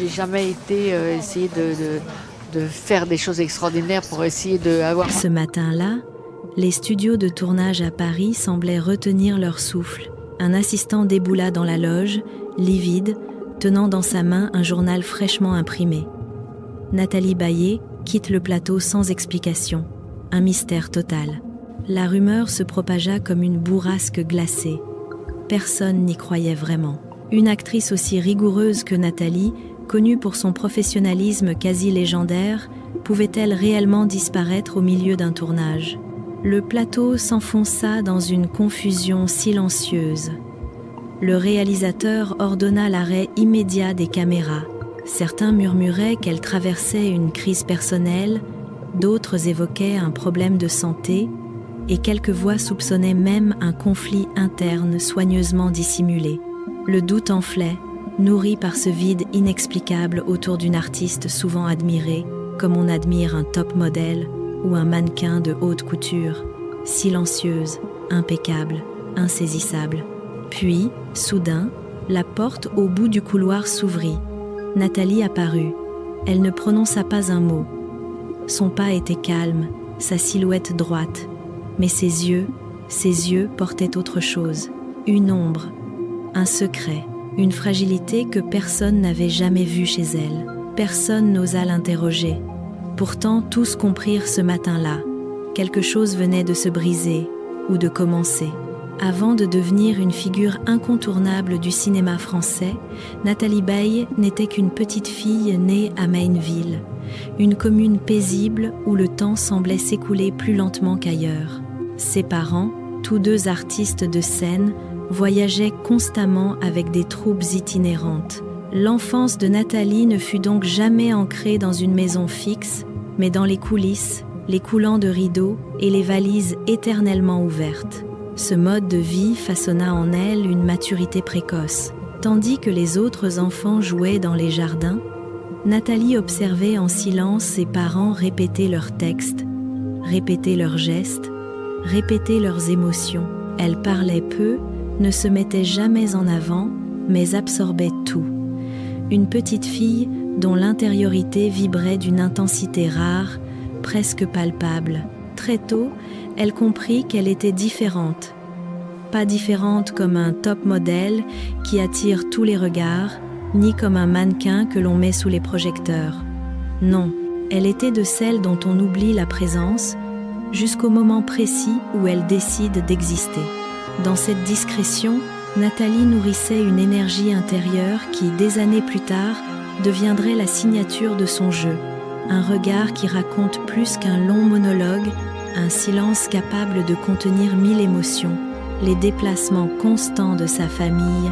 J'ai jamais été essayer de faire des choses extraordinaires pour essayer d'avoir... Ce matin-là, les studios de tournage à Paris semblaient retenir leur souffle. Un assistant déboula dans la loge, livide, tenant dans sa main un journal fraîchement imprimé. Nathalie Bayer quitte le plateau sans explication. Un mystère total. La rumeur se propagea comme une bourrasque glacée. Personne n'y croyait vraiment. Une actrice aussi rigoureuse que Nathalie, connue pour son professionnalisme quasi légendaire, pouvait-elle réellement disparaître au milieu d'un tournage ? Le plateau s'enfonça dans une confusion silencieuse. Le réalisateur ordonna l'arrêt immédiat des caméras. Certains murmuraient qu'elle traversait une crise personnelle, d'autres évoquaient un problème de santé, et quelques voix soupçonnaient même un conflit interne soigneusement dissimulé. Le doute enflait, nourri par ce vide inexplicable autour d'une artiste souvent admirée, comme on admire un top modèle ou un mannequin de haute couture, silencieuse, impeccable, insaisissable. Puis, soudain, la porte au bout du couloir s'ouvrit. Nathalie apparut. Elle ne prononça pas un mot. Son pas était calme, sa silhouette droite, mais ses yeux portaient autre chose. Une ombre, un secret, une fragilité que personne n'avait jamais vue chez elle. Personne n'osa l'interroger. Pourtant, tous comprirent ce matin-là. Quelque chose venait de se briser ou de commencer. Avant de devenir une figure incontournable du cinéma français, Nathalie Bayer n'était qu'une petite fille née à Mainville, une commune paisible où le temps semblait s'écouler plus lentement qu'ailleurs. Ses parents, tous deux artistes de scène, voyageaient constamment avec des troupes itinérantes. L'enfance de Nathalie ne fut donc jamais ancrée dans une maison fixe, mais dans les coulisses, les coulants de rideaux et les valises éternellement ouvertes. Ce mode de vie façonna en elle une maturité précoce. Tandis que les autres enfants jouaient dans les jardins, Nathalie observait en silence ses parents répéter leurs textes, répéter leurs gestes, répéter leurs émotions. Elle parlait peu, ne se mettait jamais en avant, mais absorbait tout. Une petite fille dont l'intériorité vibrait d'une intensité rare, presque palpable. Très tôt, elle comprit qu'elle était différente. Pas différente comme un top modèle qui attire tous les regards, ni comme un mannequin que l'on met sous les projecteurs. Non, elle était de celles dont on oublie la présence, jusqu'au moment précis où elle décide d'exister. Dans cette discrétion, Nathalie nourrissait une énergie intérieure qui, des années plus tard, deviendrait la signature de son jeu. Un regard qui raconte plus qu'un long monologue, un silence capable de contenir 1000 émotions. Les déplacements constants de sa famille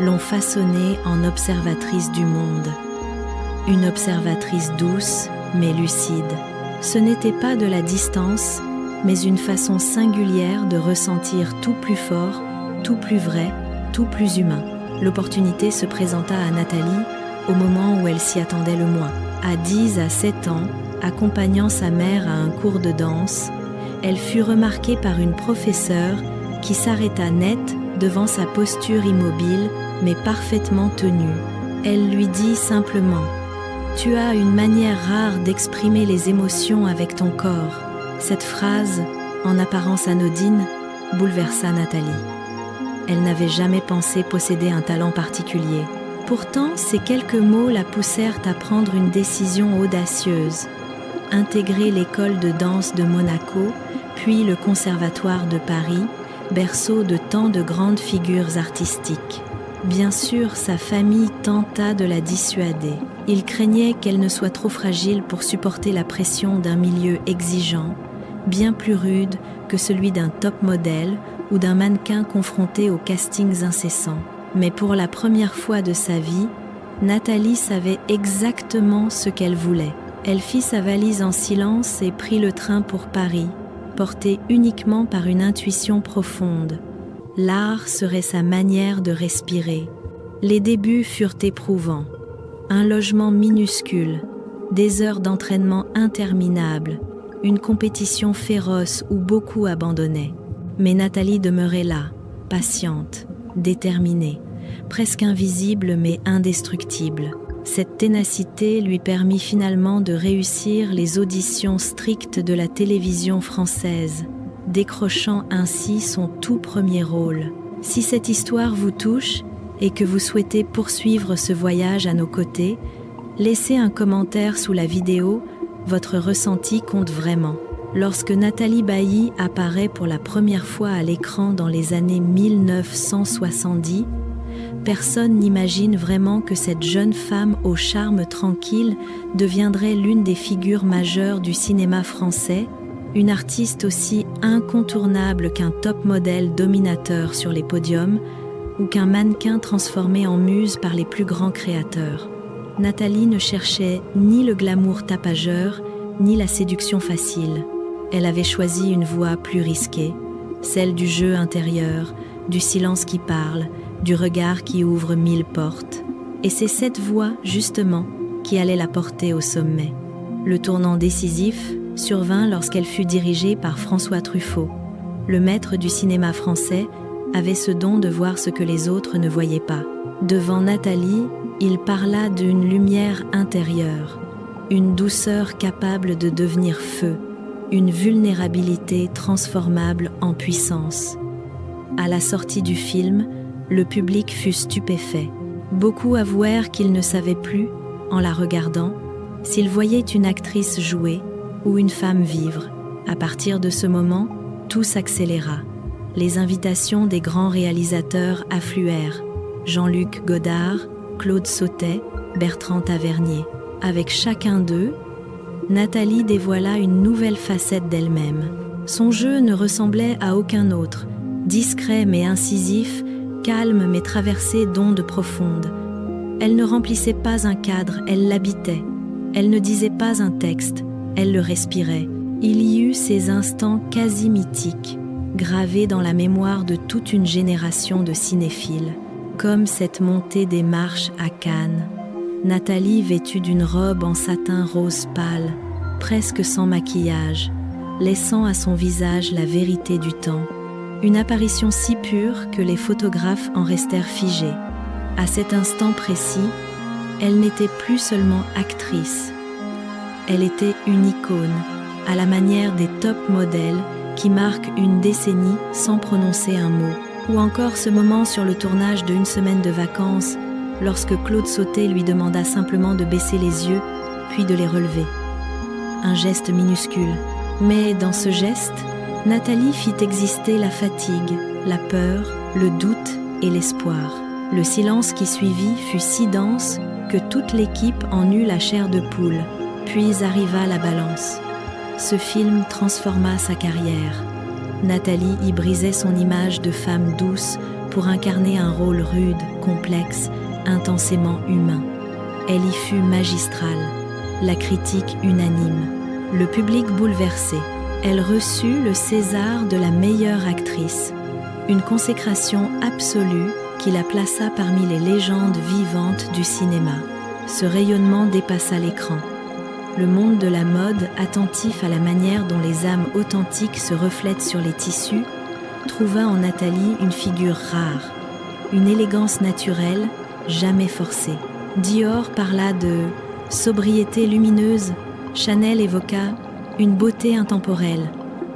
l'ont façonnée en observatrice du monde. Une observatrice douce, mais lucide. Ce n'était pas de la distance, mais une façon singulière de ressentir tout plus fort, tout plus vrai, tout plus humain. L'opportunité se présenta à Nathalie au moment où elle s'y attendait le moins. À 10 à 7 ans, accompagnant sa mère à un cours de danse, elle fut remarquée par une professeure qui s'arrêta net devant sa posture immobile, mais parfaitement tenue. Elle lui dit simplement « Tu as une manière rare d'exprimer les émotions avec ton corps ». Cette phrase, en apparence anodine, bouleversa Nathalie. Elle n'avait jamais pensé posséder un talent particulier. Pourtant, ces quelques mots la poussèrent à prendre une décision audacieuse. Intégrer l'école de danse de Monaco, puis le conservatoire de Paris, berceau de tant de grandes figures artistiques. Bien sûr, sa famille tenta de la dissuader. Il craignait qu'elle ne soit trop fragile pour supporter la pression d'un milieu exigeant, bien plus rude que celui d'un top modèle ou d'un mannequin confronté aux castings incessants. Mais pour la première fois de sa vie, Nathalie savait exactement ce qu'elle voulait. Elle fit sa valise en silence et prit le train pour Paris, portée uniquement par une intuition profonde. L'art serait sa manière de respirer. Les débuts furent éprouvants. Un logement minuscule, des heures d'entraînement interminables, une compétition féroce où beaucoup abandonnaient. Mais Nathalie demeurait là, patiente, déterminée, presque invisible mais indestructible. Cette ténacité lui permit finalement de réussir les auditions strictes de la télévision française, décrochant ainsi son tout premier rôle. Si cette histoire vous touche et que vous souhaitez poursuivre ce voyage à nos côtés, laissez un commentaire sous la vidéo, votre ressenti compte vraiment. Lorsque Nathalie Bailly apparaît pour la première fois à l'écran dans les années 1970, personne n'imagine vraiment que cette jeune femme au charme tranquille deviendrait l'une des figures majeures du cinéma français, une artiste aussi incontournable qu'un top modèle dominateur sur les podiums ou qu'un mannequin transformé en muse par les plus grands créateurs. Nathalie ne cherchait ni le glamour tapageur, ni la séduction facile. Elle avait choisi une voie plus risquée, celle du jeu intérieur, du silence qui parle, du regard qui ouvre 1000 portes. Et c'est cette voie, justement, qui allait la porter au sommet. Le tournant décisif survint lorsqu'elle fut dirigée par François Truffaut. Le maître du cinéma français avait ce don de voir ce que les autres ne voyaient pas. Devant Nathalie, il parla d'une lumière intérieure, une douceur capable de devenir feu, une vulnérabilité transformable en puissance. À la sortie du film, le public fut stupéfait. Beaucoup avouèrent qu'ils ne savaient plus, en la regardant, s'ils voyaient une actrice jouer ou une femme vivre. À partir de ce moment, tout s'accéléra. Les invitations des grands réalisateurs affluèrent. Jean-Luc Godard, Claude Sautet, Bertrand Tavernier. Avec chacun d'eux, Nathalie dévoila une nouvelle facette d'elle-même. Son jeu ne ressemblait à aucun autre, discret mais incisif, calme mais traversé d'ondes profondes. Elle ne remplissait pas un cadre, elle l'habitait. Elle ne disait pas un texte, elle le respirait. Il y eut ces instants quasi mythiques, gravés dans la mémoire de toute une génération de cinéphiles, comme cette montée des marches à Cannes. Nathalie vêtue d'une robe en satin rose pâle, presque sans maquillage, laissant à son visage la vérité du temps. Une apparition si pure que les photographes en restèrent figés. À cet instant précis, elle n'était plus seulement actrice. Elle était une icône, à la manière des top modèles qui marquent une décennie sans prononcer un mot. Ou encore ce moment sur le tournage de Une semaine de vacances, lorsque Claude Sautet lui demanda simplement de baisser les yeux, puis de les relever. Un geste minuscule. Mais dans ce geste, Nathalie fit exister la fatigue, la peur, le doute et l'espoir. Le silence qui suivit fut si dense que toute l'équipe en eut la chair de poule. Puis arriva la balance. Ce film transforma sa carrière. Nathalie y brisait son image de femme douce pour incarner un rôle rude, complexe, intensément humain. Elle y fut magistrale, la critique unanime, le public bouleversé. Elle reçut le César de la meilleure actrice, une consécration absolue qui la plaça parmi les légendes vivantes du cinéma. Ce rayonnement dépassa l'écran. Le monde de la mode, attentif à la manière dont les âmes authentiques se reflètent sur les tissus, trouva en Nathalie une figure rare, une élégance naturelle, jamais forcée. Dior parla de sobriété lumineuse, Chanel évoqua une beauté intemporelle.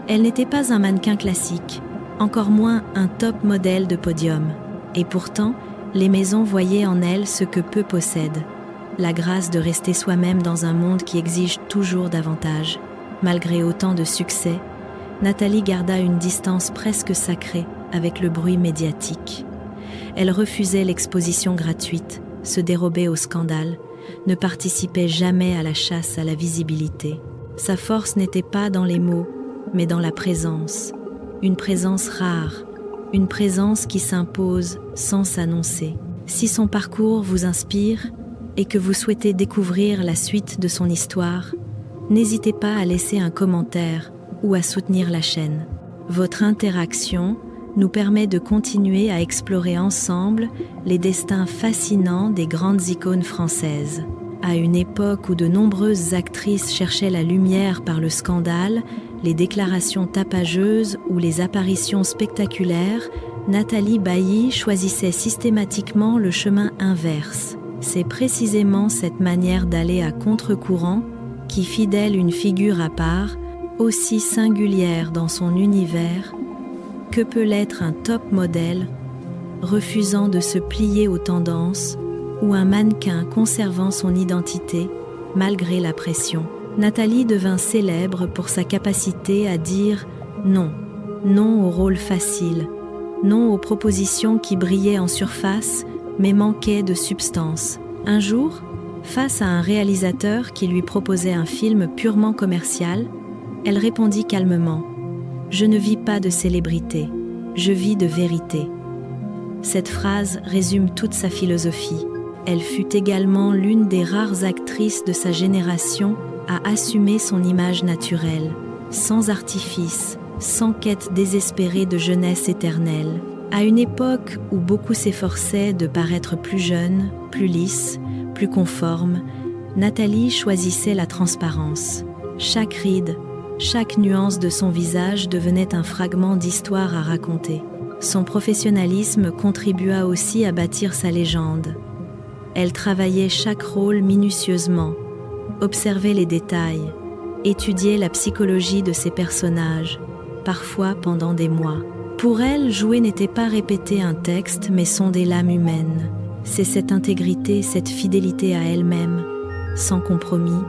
Elle n'était pas un mannequin classique, encore moins un top modèle de podium. Et pourtant, les maisons voyaient en elle ce que peu possèdent, la grâce de rester soi-même dans un monde qui exige toujours davantage. Malgré autant de succès, Nathalie garda une distance presque sacrée avec le bruit médiatique. Elle refusait l'exposition gratuite, se dérobait au scandale, ne participait jamais à la chasse à la visibilité. Sa force n'était pas dans les mots, mais dans la présence. Une présence rare, une présence qui s'impose sans s'annoncer. Si son parcours vous inspire et que vous souhaitez découvrir la suite de son histoire, n'hésitez pas à laisser un commentaire ou à soutenir la chaîne. Votre interaction nous permet de continuer à explorer ensemble les destins fascinants des grandes icônes françaises. À une époque où de nombreuses actrices cherchaient la lumière par le scandale, les déclarations tapageuses ou les apparitions spectaculaires, Nathalie Bailly choisissait systématiquement le chemin inverse. C'est précisément cette manière d'aller à contre-courant qui fit d'elle une figure à part, aussi singulière dans son univers que peut l'être un top modèle refusant de se plier aux tendances ou un mannequin conservant son identité malgré la pression. Nathalie devint célèbre pour sa capacité à dire non, non aux rôles faciles, non aux propositions qui brillaient en surface mais manquaient de substance. Un jour, face à un réalisateur qui lui proposait un film purement commercial, elle répondit calmement « Je ne vis pas de célébrité, je vis de vérité ». Cette phrase résume toute sa philosophie. Elle fut également l'une des rares actrices de sa génération à assumer son image naturelle, sans artifice, sans quête désespérée de jeunesse éternelle. À une époque où beaucoup s'efforçaient de paraître plus jeune, plus lisse, plus conforme, Nathalie choisissait la transparence. Chaque ride, chaque nuance de son visage devenait un fragment d'histoire à raconter. Son professionnalisme contribua aussi à bâtir sa légende. Elle travaillait chaque rôle minutieusement, observait les détails, étudiait la psychologie de ses personnages, parfois pendant des mois. Pour elle, jouer n'était pas répéter un texte, mais sonder l'âme humaine. C'est cette intégrité, cette fidélité à elle-même, sans compromis,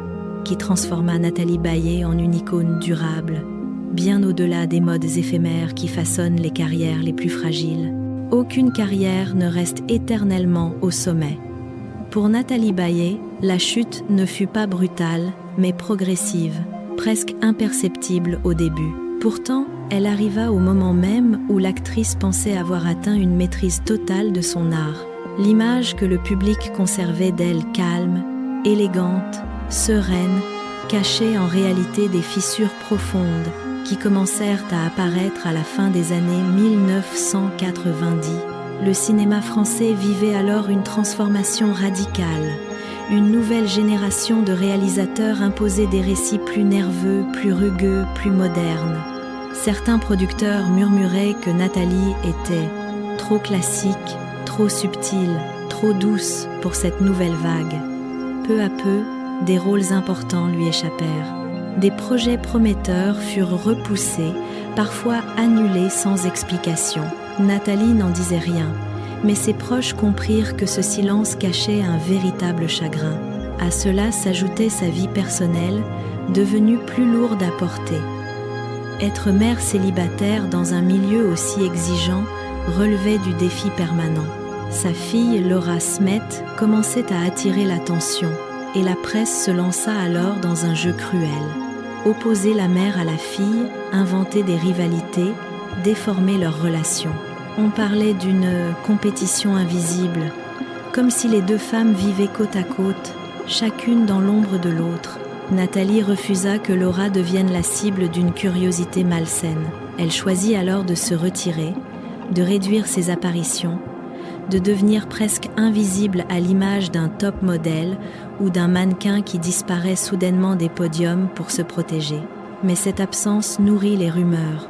qui transforma Nathalie Bayer en une icône durable, bien au-delà des modes éphémères qui façonnent les carrières les plus fragiles. Aucune carrière ne reste éternellement au sommet. Pour Nathalie Bayer, la chute ne fut pas brutale, mais progressive, presque imperceptible au début. Pourtant, elle arriva au moment même où l'actrice pensait avoir atteint une maîtrise totale de son art. L'image que le public conservait d'elle calme, élégante, sereine, cachait en réalité des fissures profondes qui commencèrent à apparaître à la fin des années 1990. Le cinéma français vivait alors une transformation radicale. Une nouvelle génération de réalisateurs imposait des récits plus nerveux, plus rugueux, plus modernes. Certains producteurs murmuraient que Nathalie était trop classique, trop subtile, trop douce pour cette nouvelle vague. Peu à peu, des rôles importants lui échappèrent. Des projets prometteurs furent repoussés, parfois annulés sans explication. Nathalie n'en disait rien, mais ses proches comprirent que ce silence cachait un véritable chagrin. À cela s'ajoutait sa vie personnelle, devenue plus lourde à porter. Être mère célibataire dans un milieu aussi exigeant relevait du défi permanent. Sa fille, Laura Smet, commençait à attirer l'attention, et la presse se lança alors dans un jeu cruel. Opposer la mère à la fille, inventer des rivalités, déformer leurs relations. On parlait d'une compétition invisible, comme si les deux femmes vivaient côte à côte, chacune dans l'ombre de l'autre. Nathalie refusa que Laura devienne la cible d'une curiosité malsaine. Elle choisit alors de se retirer, de réduire ses apparitions, de devenir presque invisible à l'image d'un top modèle ou d'un mannequin qui disparaît soudainement des podiums pour se protéger. Mais cette absence nourrit les rumeurs.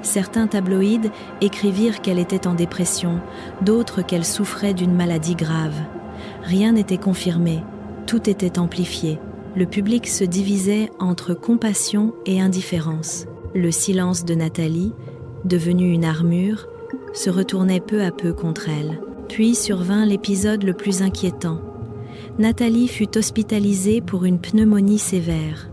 Certains tabloïds écrivirent qu'elle était en dépression, d'autres qu'elle souffrait d'une maladie grave. Rien n'était confirmé, tout était amplifié. Le public se divisait entre compassion et indifférence. Le silence de Nathalie, devenu une armure, se retournait peu à peu contre elle. Puis survint l'épisode le plus inquiétant. Nathalie fut hospitalisée pour une pneumonie sévère.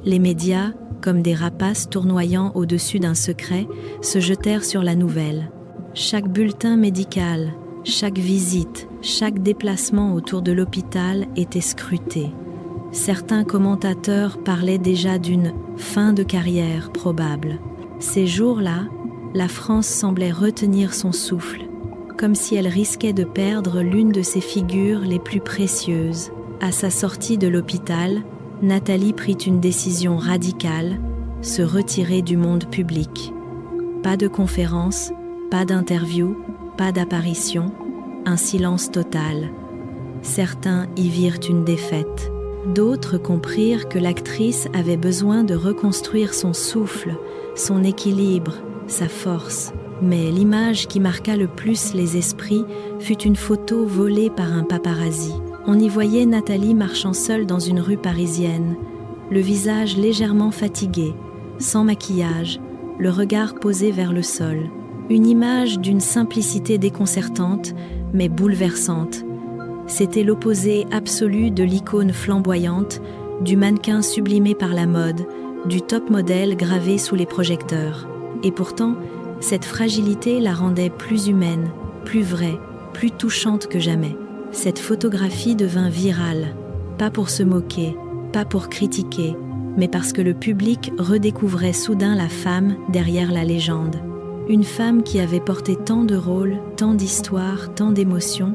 Les médias, comme des rapaces tournoyant au-dessus d'un secret, se jetèrent sur la nouvelle. Chaque bulletin médical, chaque visite, chaque déplacement autour de l'hôpital était scruté. Certains commentateurs parlaient déjà d'une fin de carrière probable. Ces jours-là, la France semblait retenir son souffle, comme si elle risquait de perdre l'une de ses figures les plus précieuses. À sa sortie de l'hôpital, Nathalie prit une décision radicale, se retirer du monde public. Pas de conférences, pas d'interviews, pas d'apparitions, un silence total. Certains y virent une défaite. D'autres comprirent que l'actrice avait besoin de reconstruire son souffle, son équilibre, sa force. Mais l'image qui marqua le plus les esprits fut une photo volée par un paparazzi. On y voyait Nathalie marchant seule dans une rue parisienne, le visage légèrement fatigué, sans maquillage, le regard posé vers le sol. Une image d'une simplicité déconcertante, mais bouleversante. C'était l'opposé absolu de l'icône flamboyante, du mannequin sublimé par la mode, du top modèle gravé sous les projecteurs. Et pourtant, cette fragilité la rendait plus humaine, plus vraie, plus touchante que jamais. Cette photographie devint virale, pas pour se moquer, pas pour critiquer, mais parce que le public redécouvrait soudain la femme derrière la légende. Une femme qui avait porté tant de rôles, tant d'histoires, tant d'émotions,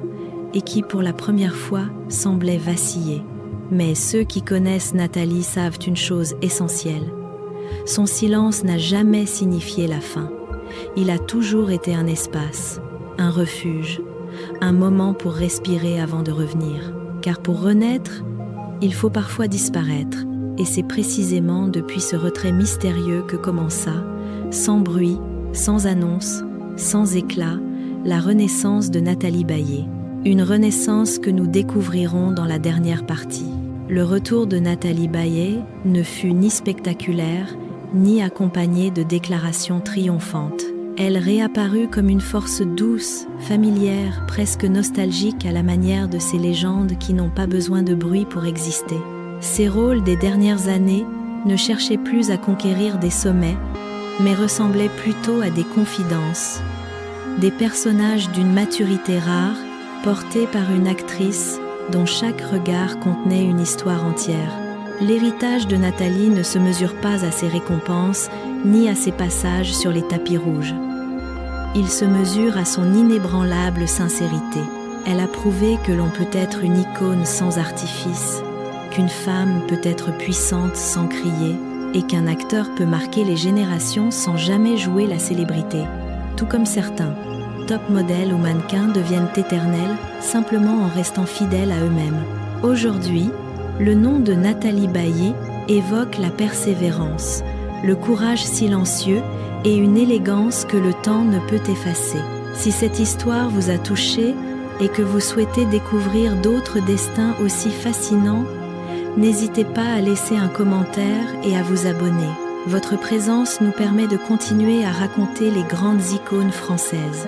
et qui, pour la première fois, semblait vaciller. Mais ceux qui connaissent Nathalie savent une chose essentielle. Son silence n'a jamais signifié la fin. Il a toujours été un espace, un refuge, un moment pour respirer avant de revenir. Car pour renaître, il faut parfois disparaître, et c'est précisément depuis ce retrait mystérieux que commença, sans bruit, sans annonce, sans éclat, la renaissance de Nathalie Bayer. Une renaissance que nous découvrirons dans la dernière partie. Le retour de Nathalie Bayer ne fut ni spectaculaire, ni accompagné de déclarations triomphantes. Elle réapparut comme une force douce, familière, presque nostalgique à la manière de ces légendes qui n'ont pas besoin de bruit pour exister. Ses rôles des dernières années ne cherchaient plus à conquérir des sommets, mais ressemblaient plutôt à des confidences, des personnages d'une maturité rare, portés par une actrice dont chaque regard contenait une histoire entière. L'héritage de Nathalie ne se mesure pas à ses récompenses, ni à ses passages sur les tapis rouges. Il se mesure à son inébranlable sincérité. Elle a prouvé que l'on peut être une icône sans artifice, qu'une femme peut être puissante sans crier, et qu'un acteur peut marquer les générations sans jamais jouer la célébrité. Tout comme certains, top modèles ou mannequins deviennent éternels simplement en restant fidèles à eux-mêmes. Aujourd'hui, le nom de Nathalie Bayer évoque la persévérance, le courage silencieux et une élégance que le temps ne peut effacer. Si cette histoire vous a touché et que vous souhaitez découvrir d'autres destins aussi fascinants, n'hésitez pas à laisser un commentaire et à vous abonner. Votre présence nous permet de continuer à raconter les grandes icônes françaises.